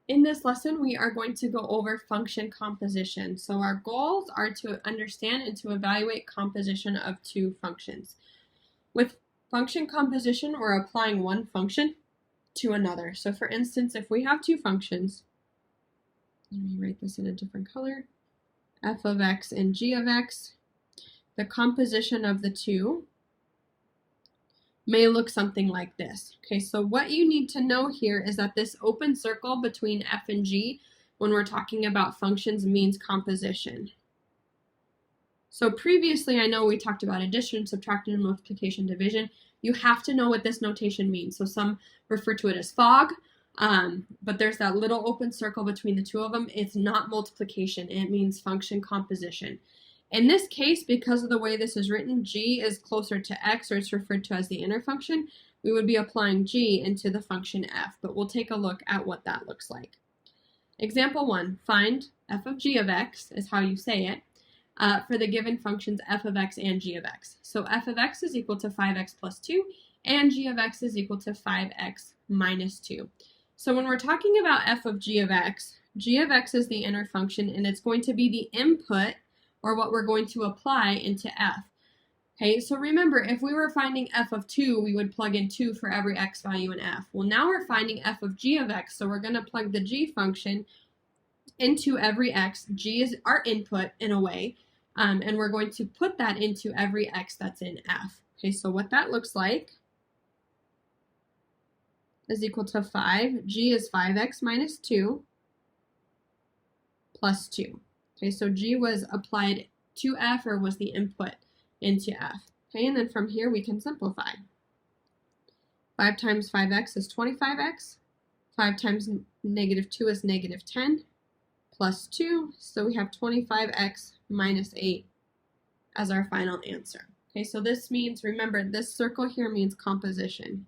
In this lesson, we are going to go over function composition. So our goals are to understand and to evaluate composition of two functions. With function composition, we're applying one function to another. So for instance, if we have two functions, let me write this in a different color, f of x and g of x, the composition of the two may look something like this. Okay, so what you need to know here is that this open circle between f and g, when we're talking about functions, means composition. So previously, I know we talked about addition, subtraction, multiplication, division. You have to know what this notation means. So some refer to it as fog, but there's that little open circle between the two of them. It's not multiplication. It means function composition. In this case, because of the way this is written, g is closer to x, or it's referred to as the inner function, we would be applying g into the function f, but we'll take a look at what that looks like. Example 1, find f of g of x, is how you say it, for the given functions f of x and g of x. So f of x is equal to 5x plus 2, and g of x is equal to 5x minus 2. So when we're talking about f of g of x is the inner function, and it's going to be the input, or what we're going to apply into f. Okay, so remember, if we were finding f of 2, we would plug in 2 for every x value in f. Well, now we're finding f of g of x, so we're going to plug the g function into every x. G is our input in a way, and we're going to put that into every x that's in f. Okay, so what that looks like is equal to 5. G is 5x minus 2 plus 2. Okay, so g was applied to f, or was the input into f. Okay, and then from here we can simplify. 5 times 5x is 25x. 5 times negative 2 is negative 10 plus 2. So we have 25x minus 8 as our final answer. Okay, so this means, remember, this circle here means composition.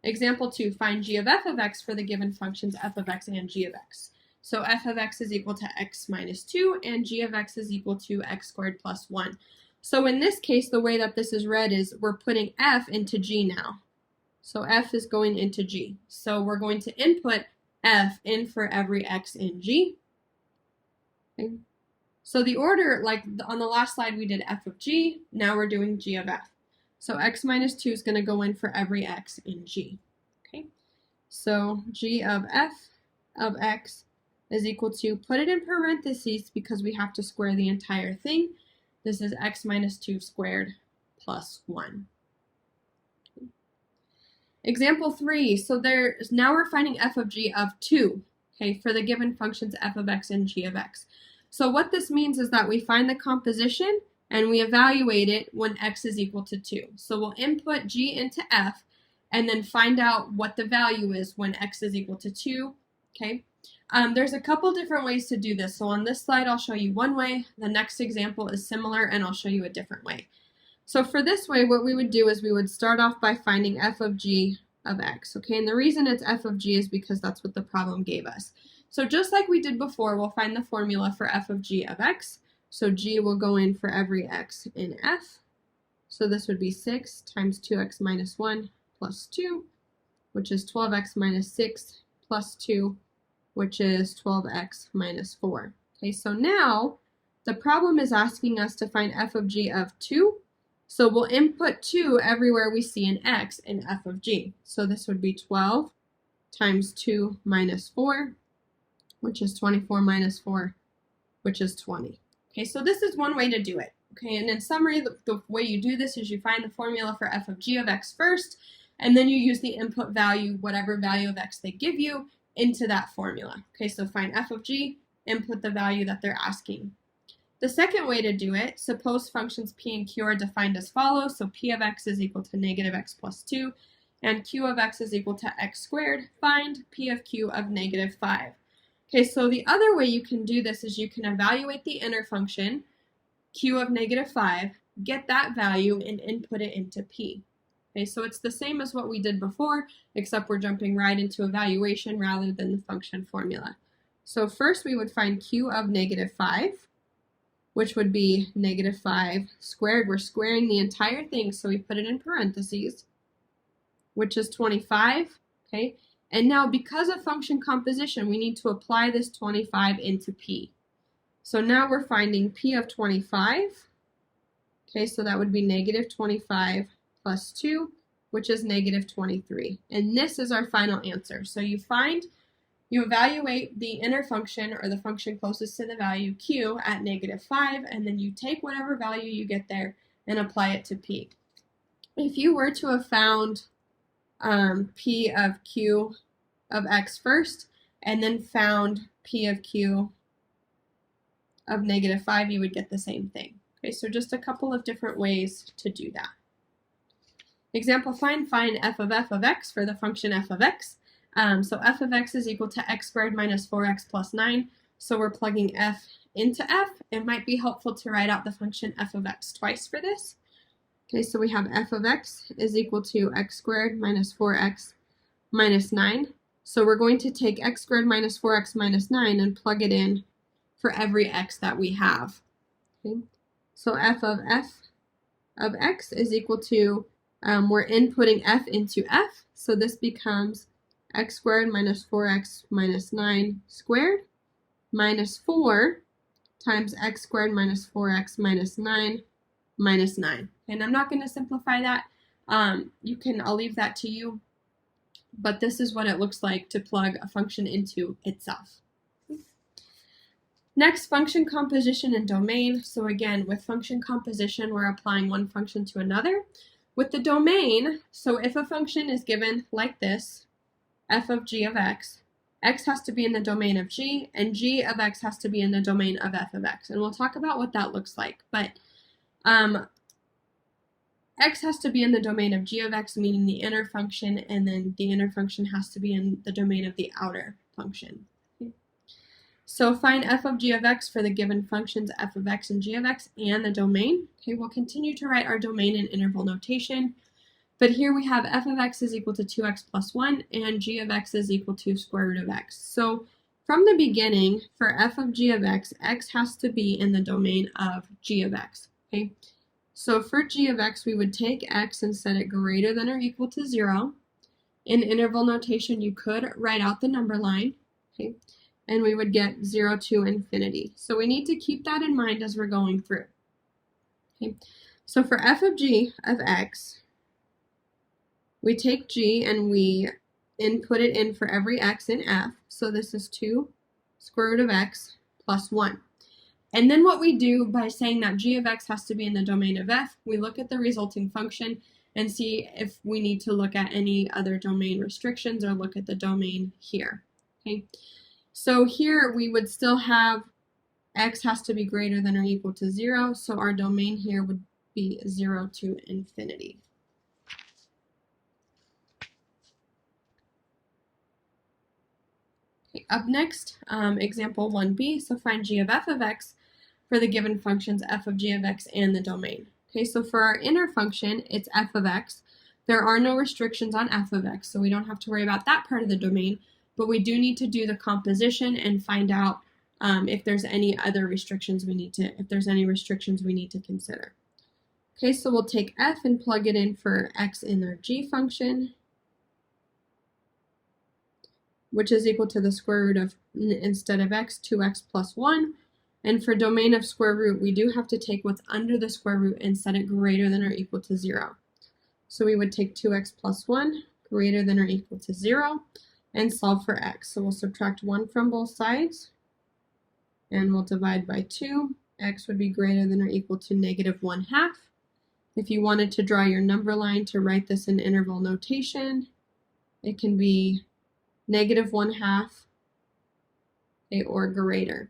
Example 2, find g of f of x for the given functions f of x and g of x. So f of x is equal to x minus 2, and g of x is equal to x squared plus 1. So in this case, the way that this is read is we're putting f into g now. So f is going into g. So we're going to input f in for every x in g. Okay. So the order, like on the last slide we did f of g, now we're doing g of f. So x minus 2 is going to go in for every x in g. Okay, so g of f of x is equal to, put it in parentheses because we have to square the entire thing. This is x minus 2 squared plus 1. Okay. Example 3, so now we're finding f of g of 2, okay, for the given functions f of x and g of x. So what this means is that we find the composition and we evaluate it when x is equal to 2. So we'll input g into f and then find out what the value is when x is equal to 2. Okay. There's a couple different ways to do this. So on this slide, I'll show you one way. The next example is similar, and I'll show you a different way. So for this way, what we would do is we would start off by finding f of g of x. Okay, and the reason it's f of g is because that's what the problem gave us. So just like we did before, we'll find the formula for f of g of x. So g will go in for every x in f. So this would be 6 times 2x minus 1 plus 2, which is 12x minus 6 plus 2, which is 12x minus 4. Okay, so now the problem is asking us to find f of g of 2. So we'll input 2 everywhere we see an x in f of g. So this would be 12 times 2 minus 4, which is 24 minus 4, which is 20. Okay, so this is one way to do it. Okay, and in summary, the way you do this is you find the formula for f of g of x first, and then you use the input value, whatever value of x they give you, into that formula. Okay, so find f of g, input the value that they're asking. The second way to do it, suppose functions p and q are defined as follows. So p of x is equal to negative x plus 2, and q of x is equal to x squared. Find p of q of negative 5. Okay, so the other way you can do this is you can evaluate the inner function, q of negative 5, get that value, and input it into p. Okay, so it's the same as what we did before, except we're jumping right into evaluation rather than the function formula. So first we would find q of negative 5, which would be negative 5 squared. We're squaring the entire thing, so we put it in parentheses, which is 25. okay? And now because of function composition, we need to apply this 25 into p. So now we're finding p of 25, okay, so that would be negative 25 plus 2, which is negative 23. And this is our final answer. So you evaluate the inner function or the function closest to the value q at negative 5, and then you take whatever value you get there and apply it to p. If you were to have found p of q of x first and then found p of q of negative 5, you would get the same thing. Okay, so just a couple of different ways to do that. Example, find f of x for the function f of x. So f of x is equal to x squared minus 4x plus 9. So we're plugging f into f. It might be helpful to write out the function f of x twice for this. Okay, so we have f of x is equal to x squared minus 4x minus 9. So we're going to take x squared minus 4x minus 9 and plug it in for every x that we have. Okay, so f of x is equal to, we're inputting f into f, so this becomes x squared minus 4x minus 9 squared minus 4 times x squared minus 4x minus 9 minus 9. And I'm not going to simplify that. I'll leave that to you, but this is what it looks like to plug a function into itself. Next, function composition and domain. So again, with function composition, we're applying one function to another. With the domain, so if a function is given like this, f of g of x has to be in the domain of g, and g of x has to be in the domain of f of x. And we'll talk about what that looks like. But x has to be in the domain of g of x, meaning the inner function, and then the inner function has to be in the domain of the outer function. So find f of g of x for the given functions f of x and g of x and the domain. Okay, we'll continue to write our domain in interval notation. But here we have f of x is equal to 2x plus 1 and g of x is equal to square root of x. So from the beginning, for f of g of x has to be in the domain of g of x. Okay, so for g of x, we would take x and set it greater than or equal to 0. In interval notation, you could write out the number line. Okay, and we would get 0 to infinity. So we need to keep that in mind as we're going through. Okay, so for f of g of x, we take g and we input it in for every x in f. So this is 2 square root of x plus 1. And then what we do by saying that g of x has to be in the domain of f, we look at the resulting function and see if we need to look at any other domain restrictions or look at the domain here. Okay, so here we would still have x has to be greater than or equal to 0, so our domain here would be 0 to infinity. Okay, up next, example 1b, so find g of f of x for the given functions f of g of x and the domain. Okay, so for our inner function, it's f of x. There are no restrictions on f of x, so we don't have to worry about that part of the domain, but we do need to do the composition and find out if there's any other restrictions we need to consider. Okay, so we'll take f and plug it in for x in our g function, which is equal to the square root of, instead of x, 2x plus 1. And for domain of square root, we do have to take what's under the square root and set it greater than or equal to 0. So we would take 2x plus 1 greater than or equal to 0 and solve for x. So we'll subtract 1 from both sides and we'll divide by 2. X would be greater than or equal to negative 1/2. If you wanted to draw your number line to write this in interval notation, it can be negative 1/2 or greater.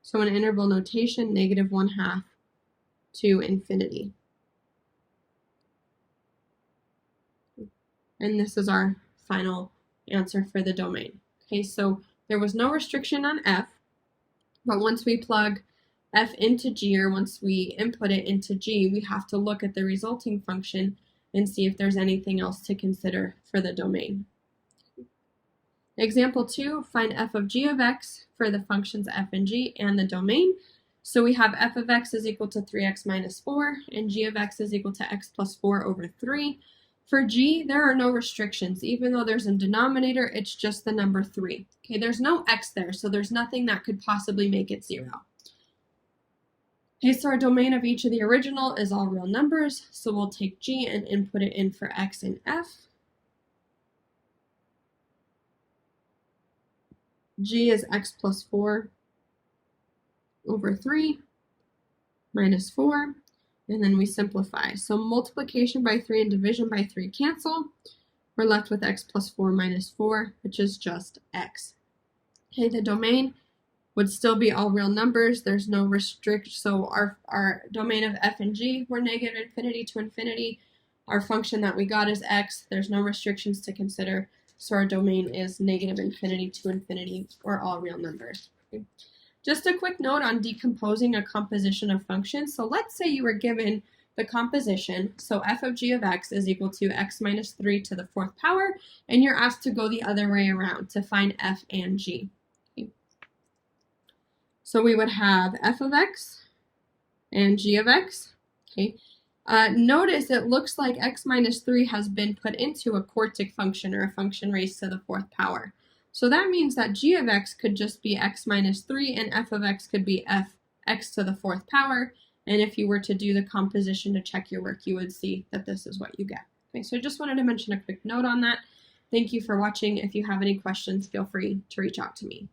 So in interval notation, negative 1/2 to infinity. And this is our final answer for the domain. Okay, so there was no restriction on f, but once we plug f into g, or once we input it into g, we have to look at the resulting function and see if there's anything else to consider for the domain. Example 2, find f of g of x for the functions f and g and the domain. So we have f of x is equal to 3x minus 4 and g of x is equal to x plus 4 over 3. For g, there are no restrictions. Even though there's a denominator, it's just the number 3. Okay, there's no x there, so there's nothing that could possibly make it 0. Okay, so our domain of each of the original is all real numbers, so we'll take g and input it in for x and f. G is x plus 4 over 3 minus 4, and then we simplify. So multiplication by 3 and division by 3 cancel. We're left with x plus 4 minus 4, which is just x. Okay, the domain would still be all real numbers. There's no so our domain of f and g were negative infinity to infinity. Our function that we got is x. There's no restrictions to consider, so our domain is negative infinity to infinity, or all real numbers. Okay. Just a quick note on decomposing a composition of functions. So let's say you were given the composition, so f of g of x is equal to x minus 3 to the 4th power, and you're asked to go the other way around to find f and g. Okay. So we would have f of x and g of x. Okay. Notice it looks like x minus 3 has been put into a quartic function, or a function raised to the 4th power. So that means that g of x could just be x minus 3, and f of x could be x to the 4th power. And if you were to do the composition to check your work, you would see that this is what you get. Okay, so I just wanted to mention a quick note on that. Thank you for watching. If you have any questions, feel free to reach out to me.